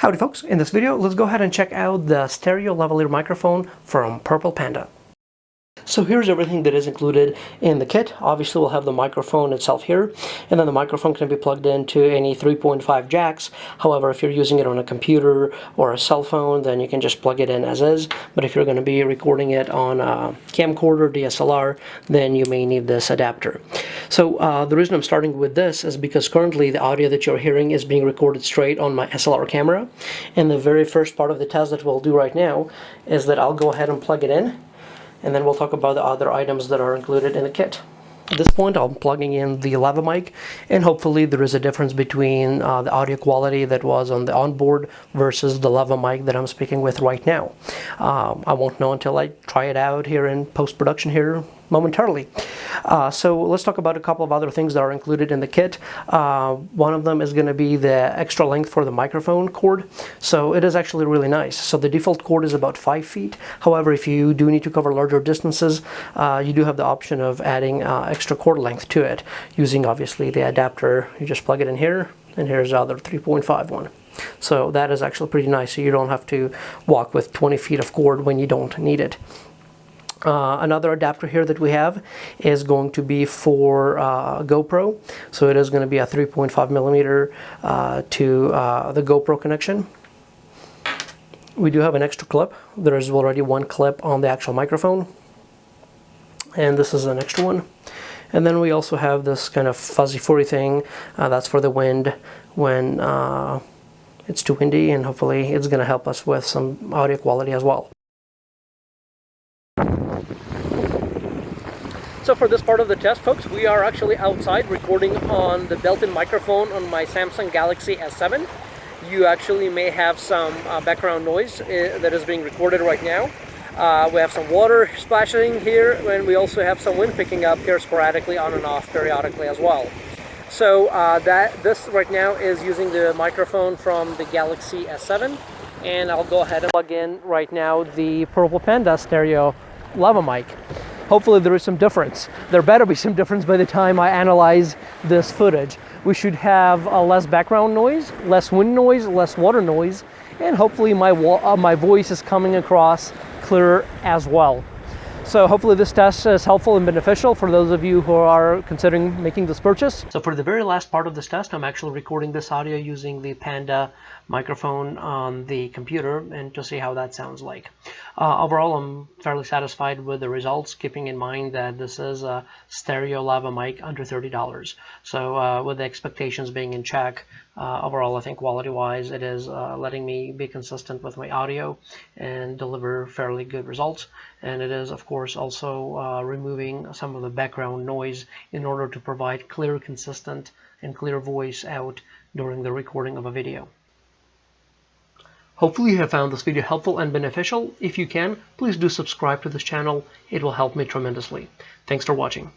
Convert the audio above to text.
Howdy folks, in this video let's go ahead and check out the stereo lavalier microphone from Panda. So here's everything that is included in the kit. Obviously we'll have the microphone itself here, and then the microphone can be plugged into any 3.5 jacks. However, if you're using it on a computer or a cell phone, then you can just plug it in as is. But if you're going to be recording it on a camcorder, DSLR, then you may need this adapter. So the reason I'm starting with this is because currently the audio that you're hearing is being recorded straight on my SLR camera. And the very first part of the test that we'll do right now is that I'll go ahead and plug it in, and then we'll talk about the other items that are included in the kit. At this point, I'm plugging in the Lava mic, and hopefully there is a difference between the audio quality that was on the onboard versus the Lava mic that I'm speaking with right now. I won't know until I try it out here in post-production here momentarily. So let's talk about a couple of other things that are included in the kit. One of them is going to be the extra length for the microphone cord. So it is actually really nice. So the default cord is about 5 feet. However, if you do need to cover larger distances, you do have the option of adding extra cord length to it using obviously the adapter. You just plug it in here, and here's the other 3.5 one. So that is actually pretty nice, so you don't have to walk with 20 feet of cord when you don't need it. Another adapter here that we have is going to be for GoPro. So it is going to be a 3.5 millimeter to the GoPro connection. We do have an extra clip. There is already one clip on the actual microphone, and this is an extra one. And then we also have this kind of fuzzy furry thing that's for the wind when it's too windy, and hopefully it's going to help us with some audio quality as well. So for this part of the test, folks, we are actually outside recording on the built-in microphone on my Samsung Galaxy S7. You actually may have some background noise that is being recorded right now. We have some water splashing here, and we also have some wind picking up here sporadically on and off periodically as well. So this right now is using the microphone from the Galaxy S7, and I'll go ahead and plug in right now the Panda stereo Lava mic. Hopefully there is some difference. There better be some difference by the time I analyze this footage. We should have less background noise, less wind noise, less water noise, and hopefully my voice is coming across clearer as well. So hopefully this test is helpful and beneficial for those of you who are considering making this purchase. So for the very last part of this test, I'm actually recording this audio using the Panda microphone on the computer, and to see how that sounds like. Overall, I'm fairly satisfied with the results, keeping in mind that this is a stereo Lava mic under $30. So with the expectations being in check, overall I think quality-wise it is letting me be consistent with my audio and deliver fairly good results. And it is of course also removing some of the background noise in order to provide clear, consistent, and clear voice out during the recording of a video. Hopefully you have found this video helpful and beneficial. If you can, please do subscribe to this channel. It will help me tremendously. Thanks for watching.